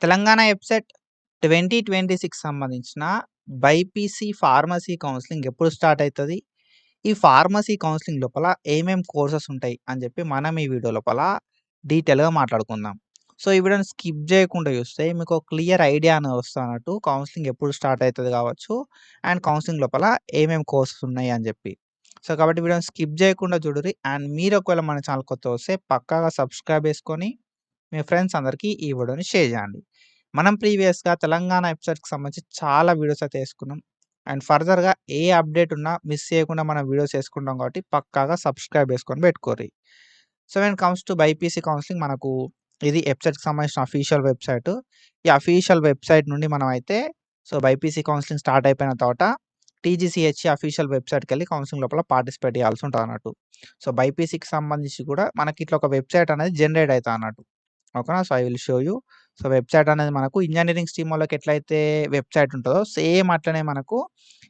తెలంగాణ ఎబ్సెట్ 2026 సంబంధించిన BiPC pharmacy counselling ఎప్పుడు start అయితది? ఈ ఫార్మసీ కౌన్సెలింగ్ లోపల ఏమేం కోర్సెస్ ఉంటాయి అని చెప్పి మనం ఈ వీడియో లోపల డీటెయిల్‌గా మాట్లాడుకుందాం. సో, ఈ వీడియోని స్కిప్ చేయకుండా చూస్తే మీకు ఒక క్లియర్ ఐడియా అనేది వస్తదన్నట్టు. కౌన్సెలింగ్ ఎప్పుడు స్టార్ట్ అయితది కావచ్చు. అండ్ కౌన్సెలింగ్ లోపల ఏమేం కోర్సెస్ ఉన్నాయి అని చెప్పి. సో, కాబట్టి వీడియోని స్కిప్ చేయకుండా చూడుర్రి. అండ్ మీరు ఒకవేళ మన ఛానల్ కొత్తగా వస్తే పక్కాగా సబ్స్క్రైబ్ చేసుకొని మీ ఫ్రెండ్స్ అందరికీ ఈ వీడియోని షేర్ చేయండి. మనం ప్రీవియస్‌గా తెలంగాణ వెబ్‌సైట్‌కి సంబంధించి చాలా వీడియోస్ అయితే చేసుకున్నాం. అండ్ ఫర్దర్‌గా ఏ అప్డేట్ ఉన్నా మిస్ చేయకుండా మనం వీడియోస్ చేసుకుంటాం కాబట్టి పక్కాగా సబ్స్క్రైబ్ చేసుకొని పెట్టుకోర్రి. So, when comes to BiPC counselling మనకు ఇది వెబ్‌సైట్‌కి సంబంధించిన అఫీషియల్ వెబ్‌సైట్. ఈ అఫీషియల్ వెబ్‌సైట్ నుండి మనమైతే సో, బైపీసీ కౌన్సెలింగ్ స్టార్ట్ అయిపోయిన తర్వాత టీజీసీహెచ్ అఫీషియల్ వెబ్‌సైట్‌కెళ్ళి కౌన్సెలింగ్ లోపల పార్టిసిపేట్ చేయాల్సి ఉంటదన్నట్టు. సో, బైపీసీకి సంబంధించి కూడా మనకి ఇట్లా ఒక వెబ్‌సైట్ అనేది జనరేట్ అయితదన్నట్టు. ఓకేనా. So, I will show you. So, website అనేది మనకు ఇంజినీరింగ్ స్ట్రీమ్ వాళ్ళకి ఎట్లయితే వెబ్‌సైట్ ఉంటదో సేమ్ అట్లనే మనకు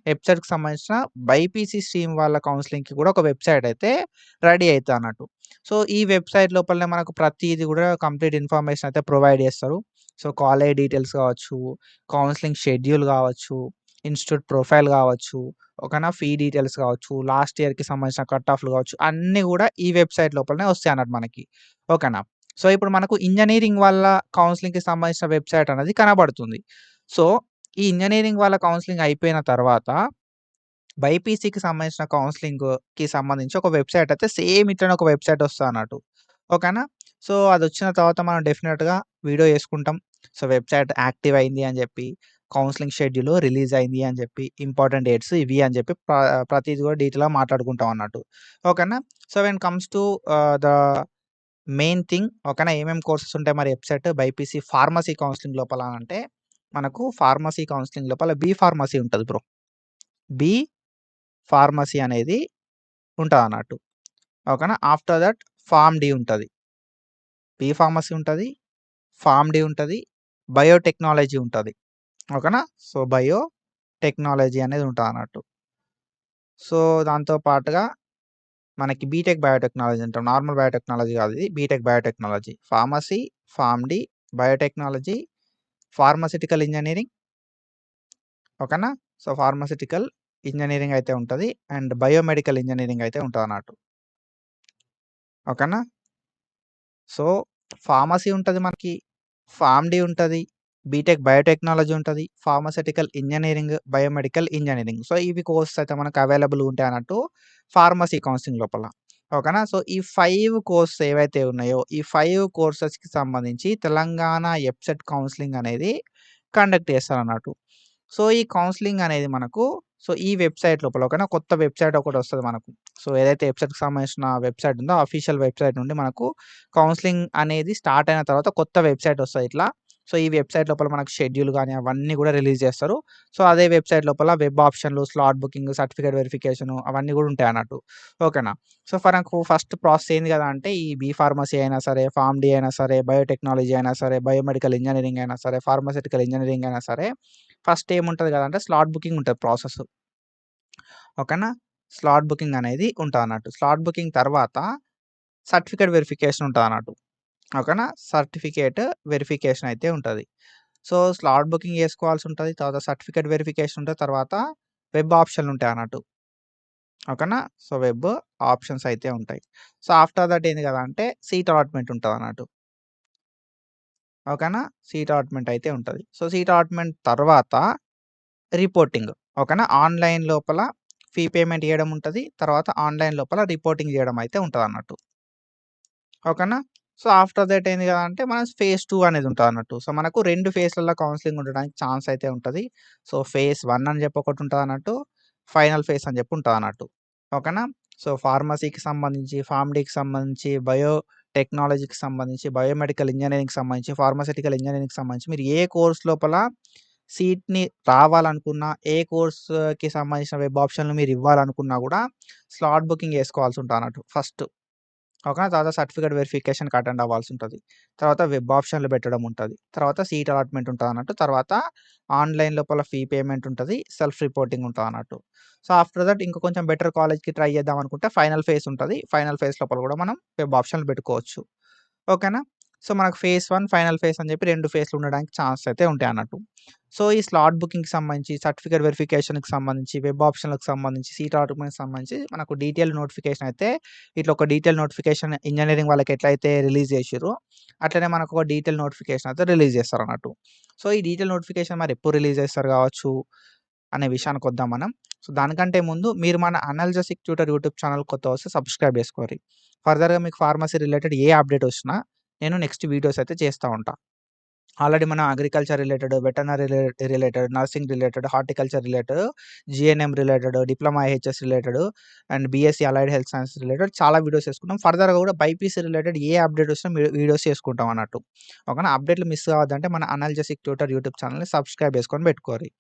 వెబ్‌సైట్‌కి సంబంధించిన బైపీసీ స్ట్రీమ్ వాళ్ళ కౌన్సెలింగ్‌కి కూడా ఒక వెబ్‌సైట్ అయితే రెడీ అయితదన్నట్టు. సో, ఈ వెబ్‌సైట్ లోపలనే మనకు ప్రతీది కూడా కంప్లీట్ ఇన్ఫర్మేషన్ అయితే ప్రొవైడ్ చేస్తారు. సో, కాలేజ్ డీటెయిల్స్ కావచ్చు, కౌన్సెలింగ్ షెడ్యూల్ కావచ్చు, ఇన్‌స్టిట్యూట్ ప్రొఫైల్ కావచ్చు, ఓకేనా. ఫీ డీటెయిల్స్ కావచ్చు, లాస్ట్ ఇయర్‌కి సంబంధించిన కట్ ఆఫ్‌లు కావచ్చు, అన్నీ కూడా ఈ వెబ్‌సైట్ లోపలనే వస్తాయన్నట్టు మనకి. ఓకేనా. సో, ఇప్పుడు మనకు ఇంజినీరింగ్ వాళ్ళ కౌన్సెలింగ్‌కి సంబంధించిన వెబ్‌సైట్ అనేది కనబడుతుంది. సో, ఈ ఇంజినీరింగ్ వాళ్ళ కౌన్సెలింగ్ అయిపోయిన తర్వాత బైపీసీకి సంబంధించిన కౌన్సెలింగ్‌కి సంబంధించి ఒక వెబ్‌సైట్ అయితే సేమ్ ఇట్లనే ఒక వెబ్‌సైట్ వస్తదన్నట్టు. ఓకేనా. సో, అదొచ్చిన తర్వాత మనం డెఫినిట్‌గా వీడియో చేసుకుంటాం. సో, వెబ్‌సైట్ యాక్టివ్ అయింది అని చెప్పి, కౌన్సెలింగ్ షెడ్యూల్ రిలీజ్ అయింది అని చెప్పి, ఇంపార్టెంట్ డేట్స్ ఇవి అని చెప్పి ప్రతీది కూడా డీటెయిల్‌గా మాట్లాడుకుంటాం అన్నట్టు. ఓకేనా. So, when comes to the main thing, ఓకేనా. ఏమేం కోర్సెస్ ఉంటాయి మరి వెబ్‌సైట్ బైపీసీ ఫార్మసీ కౌన్సెలింగ్ లోపల అంటే, మనకు ఫార్మసీ కౌన్సెలింగ్ లోపల బీ ఫార్మసీ ఉంటది బ్రో. బీ ఫార్మసీ అనేది ఉంటదన్నట్టు. ఓకేనా. ఆఫ్టర్ థట్ ఫార్మ్ డి ఉంటది. బీ ఫార్మసీ ఉంటది. ఫార్మ్ డి ఉంటది. బయోటెక్నాలజీ ఉంటది. ఓకేనా. సో, బయోటెక్నాలజీ అనేది ఉంటదన్నట్టు. సో, దాంతో పాటుగా మనకి బీటెక్ బయోటెక్నాలజీ అంటాం. నార్మల్ బయోటెక్నాలజీ కాదు ఇది. BTech biotechnology. Pharmacy, pharm D, biotechnology, pharmaceutical engineering, ఓకేనా. సో, ఫార్మాస్యూటికల్ ఇంజినీరింగ్ అయితే ఉంటది. అండ్ బయోమెడికల్ ఇంజినీరింగ్ అయితే ఉంటదన్నట్టు. ఓకేనా. సో, ఫార్మసీ ఉంటది మనకి. ఫార్మ్ డి ఉంటది. బీటెక్ బయోటెక్నాలజీ ఉంటది. Pharmaceutical engineering, biomedical engineering. So, ఇవి కోర్సెస్ అయితే మనకు అవైలబుల్‌గా ఉంటాయన్నట్టు ఫార్మసీ కౌన్సెలింగ్ లోపల. ఓకేనా. సో, ఈ 5 కోర్సెస్ ఏవైతే ఉన్నాయో, ఈ 5 కోర్సెస్‌కి సంబంధించి తెలంగాణ ఎబ్సెట్ కౌన్సెలింగ్ అనేది కండక్ట్ చేస్తారన్నట్టు. సో, ఈ కౌన్సెలింగ్ అనేది మనకు సో, ఈ వెబ్‌సైట్ లోపల ఓకేనా. కొత్త వెబ్‌సైట్ ఒకటొస్తది మనకు. సో, ఏదైతే వెబ్‌సైట్‌కి సంబంధించిన వెబ్‌సైట్ ఉందో అఫీషియల్ వెబ్‌సైట్ నుండి మనకు కౌన్సెలింగ్ అనేది స్టార్ట్ అయిన తర్వాత కొత్త వెబ్‌సైట్ వస్తది ఇట్లా. సో, ఈ వెబ్‌సైట్ లోపల మనకు షెడ్యూల్ గాని అవన్నీ కూడా రిలీజ్ చేస్తారు. సో, అదే వెబ్‌సైట్ లోపల వెబ్ ఆప్షన్‌లు, స్లాట్ బుకింగ్, సర్టిఫికేట్ వెరిఫికేషను అవన్నీ కూడా ఉంటాయన్నట్టు. ఓకేనా. సో, మనకు ఫస్ట్ ప్రాసెస్ ఏంది కదా అంటే ఈ బీ ఫార్మసీ అయినా సరే, ఫార్మ్ డి అయినా సరే, బయోటెక్నాలజీ అయినా సరే, బయోమెడికల్ ఇంజినీరింగ్ అయినా సరే, ఫార్మాస్యూటికల్ ఇంజినీరింగ్ అయినా సరే, ఫస్ట్ ఏముంటది కదంటే స్లాట్ బుకింగ్ ఉంటది ప్రాసెస్. ఓకేనా. స్లాట్ బుకింగ్ అనేది ఉంటదన్నట్టు. స్లాట్ బుకింగ్ తర్వాత సర్టిఫికేట్ వెరిఫికేషన్ ఉంటదన్నట్టు. ఓకేనా. సర్టిఫికేట్ వెరిఫికేషన్ అయితే ఉంటది. సో, స్లాట్ బుకింగ్ చేసుకోవాల్సి ఉంటది. తర్వాత సర్టిఫికేట్ వెరిఫికేషన్ ఉంటది. తర్వాత వెబ్ ఆప్షన్‌లు ఉంటాయన్నట్టు. ఓకేనా. సో, వెబ్ ఆప్షన్స్ అయితే ఉంటాయి. సో, ఆఫ్టర్ దట్ ఏంది కదా అంటే సీట్ అలాట్‌మెంట్ ఉంటదన్నట్టు. ఓకేనా. సీట్ అలాట్‌మెంట్ అయితే ఉంటది. సో, సీట్ అలాట్‌మెంట్ తర్వాత రిపోర్టింగ్. ఓకేనా. ఆన్‌లైన్ లోపల ఫీ పేమెంట్ చేయడం ఉంటది. తర్వాత ఆన్‌లైన్ లోపల రిపోర్టింగ్ చేయడం అయితే ఉంటదన్నట్టు. ఓకేనా. సో, ఆఫ్టర్ దట్ ఏంది కదా అంటే మన ఫేజ్ 2 అనేది ఉంటదన్నట్టు. సో, మనకు 2 ఫేజ్‌లలో కౌన్సెలింగ్ ఉండడానికి ఛాన్స్ అయితే ఉంటది. సో, ఫేజ్ 1 అని చెప్పి ఒకటి ఉంటదన్నట్టు. ఫైనల్ ఫేజ్ అని చెప్పి ఉంటదన్నట్టు. ఓకేనా. సో, ఫార్మసీకి సంబంధించి, ఫార్మ్ డీకి సంబంధించి, బయో టెక్నాలజీకి సంబంధించి, బయోమెడికల్ ఇంజినీరింగ్‌కి సంబంధించి, ఫార్మాస్యూటికల్ ఇంజినీరింగ్‌కి సంబంధించి మీరు ఏ కోర్స్ లోపల సీట్‌ని రావాలనుకున్నా, ఏ కోర్స్‌కి సంబంధించిన వెబ్ ఆప్షన్‌లు మీరు ఇవ్వాలనుకున్నా కూడా స్లాట్ బుకింగ్ చేసుకోవాల్సి ఉంటదన్నట్టు ఫస్ట్. ఓకేనా. తర్వాత సర్టిఫికేట్ వెరిఫికేషన్‌కి అటెండ్ అవ్వాల్సి ఉంటది. తర్వాత వెబ్ ఆప్షన్‌లు పెట్టడం ఉంటది. తర్వాత సీట్ అలాట్‌మెంట్ ఉంటదన్నట్టు. తర్వాత ఆన్‌లైన్ లోపల ఫీ పేమెంట్ ఉంటది. సెల్ఫ్ రిపోర్టింగ్ ఉంటదన్నట్టు. సో, ఆఫ్టర్ దట్ ఇంకా కొంచెం బెటర్ కాలేజ్‌కి ట్రై చేద్దాం అనుకుంటే ఫైనల్ ఫేజ్ ఉంటది. ఫైనల్ ఫేజ్ లోపల కూడా మనం వెబ్ ఆప్షన్‌లు పెట్టుకోవచ్చు. ఓకేనా. సో, మనకు ఫేజ్ 1, ఫైనల్ ఫేజ్ అని చెప్పి 2 ఫేజ్‌లు ఉండడానికి ఛాన్సెస్ అయితే ఉంటాయన్నట్టు. సో, ఈ స్లాట్ బుకింగ్‌కి సంబంధించి, సర్టిఫికేట్ వెరిఫికేషన్‌కి సంబంధించి, వెబ్ ఆప్షన్‌లకు సంబంధించి, సీట్ అలాట్‌మెంట్‌కి సంబంధించి మనకు డీటెయిల్ నోటిఫికేషన్ అయితే ఇట్లా ఒక డీటెయిల్ నోటిఫికేషన్ ఇంజినీరింగ్ వాళ్ళకి ఎట్లయితే రిలీజ్ చేసిర్రో, అట్లనే మనకు ఒక డీటెయిల్ నోటిఫికేషన్ అయితే రిలీజ్ చేస్తారన్నట్టు. సో, ఈ డీటెయిల్ నోటిఫికేషన్ మరి ఎప్పుడు రిలీజ్ చేస్తారు కావచ్చు అనే విషయానికొద్దాం మనం. సో, దానికంటే ముందు మీరు మన అనాలిసిస్ ట్యూటర్ యూట్యూబ్ ఛానల్ కొత్తగా వస్తే సబ్స్క్రైబ్ చేసుకోర్రి. ఫర్దర్‌గా మీకు ఫార్మసీ రిలేటెడ్ ఏ అప్డేట్ వచ్చినా నేను నెక్స్ట్ వీడియోస్ అయితే చేస్తా ఉంటా. ఆల్రెడీ మనం agriculture related, veterinary related, nursing related, horticulture related, GNM related, diploma IHS related and BSc allied health science related చాలా వీడియోస్ చేసుకున్నాం. ఫర్దర్‌గా కూడా బైపీసీ రిలేటెడ్ ఏ అప్డేట్ వచ్చినా వీడియోస్ చేసుకుంటాం అన్నట్టు. ఓకేనా? అప్డేట్‌లు మిస్ కావద్దంటే మన అనాలిసిస్ ట్యూటర్ యూట్యూబ్ ఛానల్‌ని సబ్స్క్రైబ్ చేసుకొని పెట్టుకోర్రి.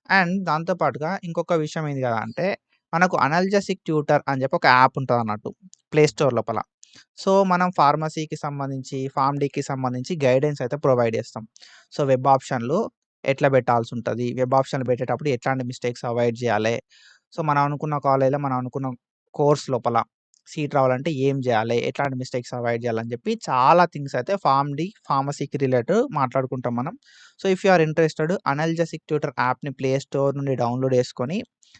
అండ్ దాంతో పాటుగా ఇంకొక విషయం ఏంది కదా అంటే, మనకు అనాల్జెసిక్ ట్యూటర్ అని చెప్పి ఒక యాప్ ఉంటదన్నట్టు ప్లే స్టోర్ లోపల. సో, మనం ఫార్మసీకి సంబంధించి, ఫార్మ్-డీకి సంబంధించి గైడెన్స్ అయితే ప్రొవైడ్ చేస్తాం. సో, వెబ్ ఆప్షన్‌లు ఎట్లా పెట్టాల్సుంటది, వెబ్ ఆప్షన్‌లు పెట్టేటప్పుడు ఎట్లాంటి మిస్టేక్స్ అవాయిడ్ చేయాలే, సో, మనం అనుకున్న కాలేజ్‌లో మనం అనుకున్న కోర్స్ లోపల సీట్ రావాలంటే ఏం చేయాలి, ఎట్లాంటి మిస్టేక్స్ అవాయిడ్ చేయాలని చెప్పి చాలా థింగ్స్ అయితే ఫార్మ్-డీ, ఫార్మసీకి రిలేటెడ్ మాట్లాడుకుంటాం మనం. So, if you are interested analgesic tutor యాప్‌ని ప్లే స్టోర్ నుండి డౌన్‌లోడ్ చేసుకొని,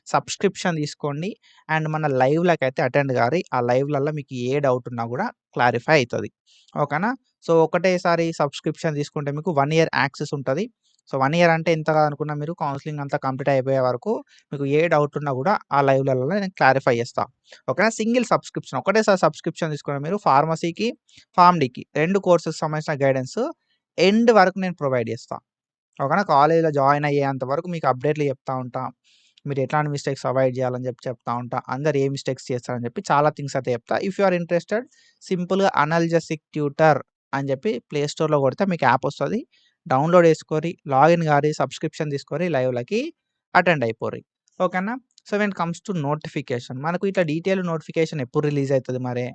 సబ్స్క్రిప్షన్ తీసుకోండి. అండ్ మన లైవ్‌లకైతే అటెండ్ గారి. ఆ లైవ్‌లల్ల మీకు ఏ డౌట్ ఉన్నా కూడా క్లారిఫై అయితది. ఓకేనా? సో, ఒకటేసారి సబ్స్క్రిప్షన్ తీసుకుంటే మీకు 1 ఇయర్ యాక్సెస్ ఉంటది. సో, 1 ఇయర్ అంటే ఎంత కాదనుకున్నా మీరు కౌన్సెలింగ్ అంతా కంప్లీట్ అయిపోయే వరకు మీకు ఏ డౌట్ ఉన్నా కూడా ఆ లైవ్‌లలో నేను క్లారిఫై చేస్తా. ఓకేనా? సింగిల్ సబ్స్క్రిప్షన్ ఒకటేసారి సబ్స్క్రిప్షన్ తీసుకున్న మీరు ఫార్మసీకి, ఫార్మ్-డీకి 2 కోర్సెస్‌కి సంబంధించిన గైడెన్స్ ఎండ్ వరకు నేను ప్రొవైడ్ చేస్తా. ఓకేనా? కాలేజ్‌లో జాయిన్ అయ్యేంత వరకు మీకు అప్డేట్‌లు చెప్తా ఉంటా. మీరు ఎట్లాంటి మిస్టేక్స్ అవాయిడ్ చేయాలని చెప్పి చెప్తా ఉంటా. అందరూ ఏ మిస్టేక్స్ చేస్తారని చెప్పి చాలా థింగ్స్ అయితే చెప్తా. ఇఫ్ యూ ఆర్ ఇంట్రెస్టెడ్ సింపుల్‌గా అనాల్జెసిక్ ట్యూటర్ అని చెప్పి ప్లే స్టోర్‌లో కొడితే మీకు యాప్ వస్తది. డౌన్‌లోడ్ చేసుకోర్రి, లాగిన్ గారి, సబ్స్క్రిప్షన్ తీసుకోర్రి, లైవ్‌లకి అటెండ్ అయిపోర్రి. ఓకేనా? So, when it comes to notification మనకు ఇట్లా డీటెయిల్ నోటిఫికేషన్ ఎప్పుడు రిలీజ్ అయితది మరి?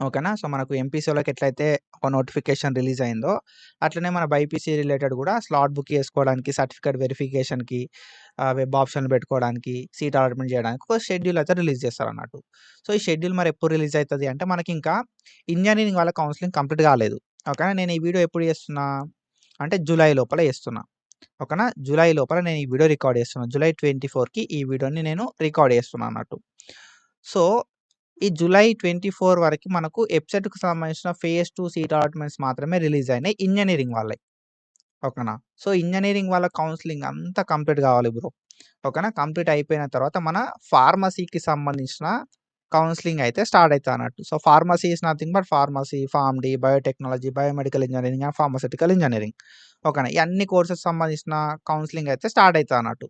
ఓకేనా? సో, మనకు ఎంపీసీ‌లోకి ఎట్లయితే ఒక నోటిఫికేషన్ రిలీజ్ అయిందో, అట్లనే మన బైపీసీ రిలేటెడ్ కూడా స్లాట్ బుక్ చేసుకోవడానికి, సర్టిఫికేట్ వెరిఫికేషన్‌కి, వెబ్ ఆప్షన్‌లు పెట్టుకోవడానికి, సీట్ అలాట్‌మెంట్ చేయడానికి ఒక షెడ్యూల్ అయితే రిలీజ్ చేస్తారన్నట్టు. సో, ఈ షెడ్యూల్ మరి ఎప్పుడు రిలీజ్ అయితది అంటే, మనకింకా ఇంజినీరింగ్ వాళ్ళ కౌన్సెలింగ్ కంప్లీట్ కాలేదు. ఓకేనా? నేను ఈ వీడియో ఎప్పుడు చేస్తున్నా అంటే జూలై లోపల చేస్తున్నా. ఓకేనా? జూలై లోపల నేను ఈ వీడియో రికార్డ్ చేస్తున్నా. జూలై 24కి ఈ వీడియోని నేను రికార్డ్ చేస్తున్నా అన్నట్టు. సో, ఈ జూలై 24 వరకి మనకు ఎబ్సెట్‌కి సంబంధించిన ఫేజ్ 2 సీట్ అలాట్‌మెంట్స్ మాత్రమే రిలీజ్ అయినాయి ఇంజినీరింగ్ వాళ్ళయి. ఓకేనా? సో, ఇంజినీరింగ్ వాళ్ళ కౌన్సెలింగ్ అంతా కంప్లీట్ కావాలి బ్రో. ఓకేనా? కంప్లీట్ అయిపోయిన తర్వాత మన ఫార్మసీకి సంబంధించిన కౌన్సెలింగ్ అయితే స్టార్ట్ అయితదన్నట్టు. So, pharmacy is nothing but pharmacy, Pharm D, biotechnology, biomedical engineering and pharmaceutical engineering. ఓకేనా? ఈ అన్ని కోర్సెస్ సంబంధించిన కౌన్సెలింగ్ అయితే స్టార్ట్ అయితదన్నట్టు.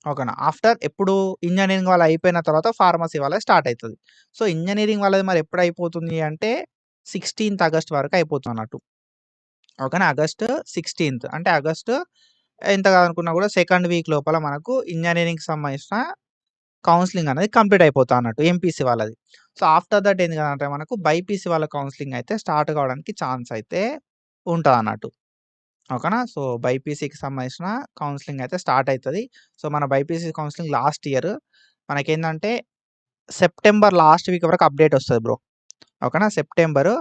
ఓకేనా? ఆఫ్టర్ ఎప్పుడు ఇంజినీరింగ్ వాళ్ళది అయిపోయిన తర్వాత ఫార్మసీ వాళ్ళది స్టార్ట్ అయితది. సో, ఇంజినీరింగ్ వాళ్ళది మరి ఎప్పుడు అయిపోతుంది అంటే 16థ్ ఆగస్ట్ వరకు అయిపోతుందన్నట్టు. ఓకేనా? ఆగస్ట్ 16థ్ అంటే ఆగస్ట్ ఎంత కాదనుకున్నా కూడా సెకండ్ వీక్ లోపల మనకు ఇంజినీరింగ్‌కి సంబంధించిన కౌన్సెలింగ్ అనేది కంప్లీట్ అయిపోతా అన్నట్టు ఎంపీసీ వాళ్ళది. సో, ఆఫ్టర్ దట్ ఏంది అంటే మనకు బైపీసీ వాళ్ళ కౌన్సెలింగ్ అయితే స్టార్ట్ కావడానికి ఛాన్స్ అయితే ఉంటదన్నట్టు. ఓకేనా? సో, బైపీసీకి సంబంధించిన కౌన్సెలింగ్ అయితే స్టార్ట్ అయితది. సో, మన బైపీసీ కౌన్సెలింగ్ లాస్ట్ ఇయర్ మనకేందంటే సెప్టెంబర్ లాస్ట్ వీక్ వరకు అప్డేట్ వస్తది బ్రో. ఓకేనా? సెప్టెంబర్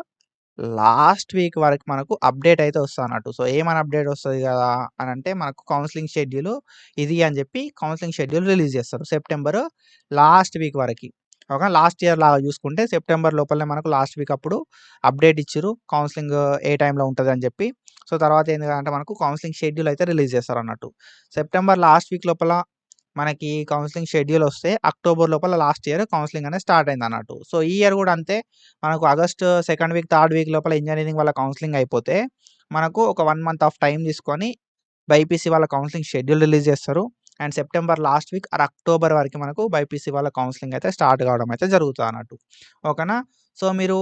లాస్ట్ వీక్ వరకు మనకు అప్డేట్ అయితే వస్తదన్నట్టు. సో, ఏమని అప్డేట్ వస్తది గదా! అనంటే మనకు కౌన్సెలింగ్ షెడ్యూల్ ఇది అని జెప్పి కౌన్సెలింగ్ షెడ్యూల్ రిలీజ్ జేస్తారు. సెప్టెంబర్ లాస్ట్ వీక్ వరకి. ఓకే. లాస్ట్ ఇయర్ లాగా జూసుకుంటే సెప్టెంబర్ లోపలనే మనకు లాస్ట్ వీక్ అప్పుడు అప్డేట్ ఇచ్చిర్రు. కౌన్సెలింగ్ ఏ టైంలో ఉంటదని జెప్పి. సో, తర్వాత ఏంది అంటే మనకు కౌన్సెలింగ్ షెడ్యూల్ అయితే రిలీజ్ జేస్తారన్నట్టు. సెప్టెంబర్ లాస్ట్ వీక్ లోపల మనకి కౌన్సెలింగ్ షెడ్యూల్ వస్తే అక్టోబర్ లోపల లాస్ట్ ఇయర్ కౌన్సెలింగ్ అనేది స్టార్ట్ అయిందన్నట్టు. సో, ఈ ఇయర్ గూడా అంతే. మనకు August second week, third week లోపల ఇంజినీరింగ్ వాళ్ళ కౌన్సెలింగ్ అయిపోతే, మనకు ఒక 1 మంత్ ఆఫ్ టైమ్ తీసుకొని బైపీసీ వాళ్ళ కౌన్సెలింగ్ షెడ్యూల్ రిలీజ్ చేస్తారు. And September last week or October వరకు మనకు బైపీసీ వాళ్ళ కౌన్సెలింగ్ అయితే స్టార్ట్ కావడం అయితే జరుగుతదన్నట్టు. ఓకేనా? సో, మీరు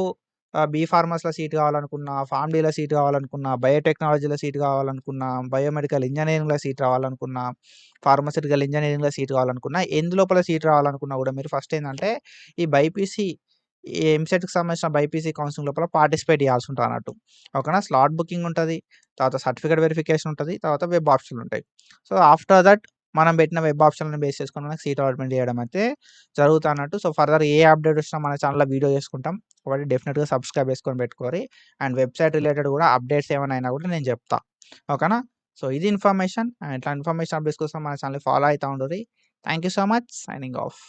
బీ ఫార్మసీలో సీట్ కావాలనుకున్నా, ఫార్మ్-డీలో సీట్ కావాలనుకున్నా, బయోటెక్నాలజీలో సీట్ కావాలనుకున్నా, బయోమెడికల్ ఇంజినీరింగ్‌లో సీట్ రావాలనుకున్నా, ఫార్మాస్యూటికల్ ఇంజినీరింగ్‌లో సీట్ కావాలనుకున్నా, ఎందులోపల సీట్ రావాలనుకున్నా కూడా మీరు ఫస్ట్ ఏందంటే ఈ బైపీసీ ఈ ఎంసెట్‌కి సంబంధించిన బైపీసీ కౌన్సిలింగ్ లోపల పార్టిసిపేట్ చేయాల్సి ఉంటదన్నట్టు. ఓకేనా? స్లాట్ బుకింగ్ ఉంటది. తర్వాత సర్టిఫికేట్ వెరిఫికేషన్ ఉంటది. తర్వాత వెబ్ ఆప్షన్‌లు ఉంటాయి. సో, ఆఫ్టర్ దట్ మనం పెట్టిన వెబ్ ఆప్షన్‌లను బేస్ చేసుకొని మనకు సీట్ అలాట్‌మెంట్ చేయడం అయితే జరుగుతదన్నట్టు. సో, ఫర్దర్ ఏ అప్డేట్ వచ్చినా మన ఛానెల్‌లో వీడియో చేసుకుంటాం. కాబట్టి డెఫినిట్‌గా సబ్స్క్రైబ్ చేసుకొని పెట్టుకోరి. అండ్ వెబ్‌సైట్ రిలేటెడ్ కూడా అప్డేట్స్ ఏమైనా అయినా కూడా నేను చెప్తా. ఓకేనా? సో, ఇది ఇన్ఫర్మేషన్. అండ్ ఇట్లా ఇన్ఫర్మేషన్ అప్డేట్స్ కోసం మన ఛానెల్‌ని ఫాలో అయితా ఉండుర్రి. Thank you so much. Signing of.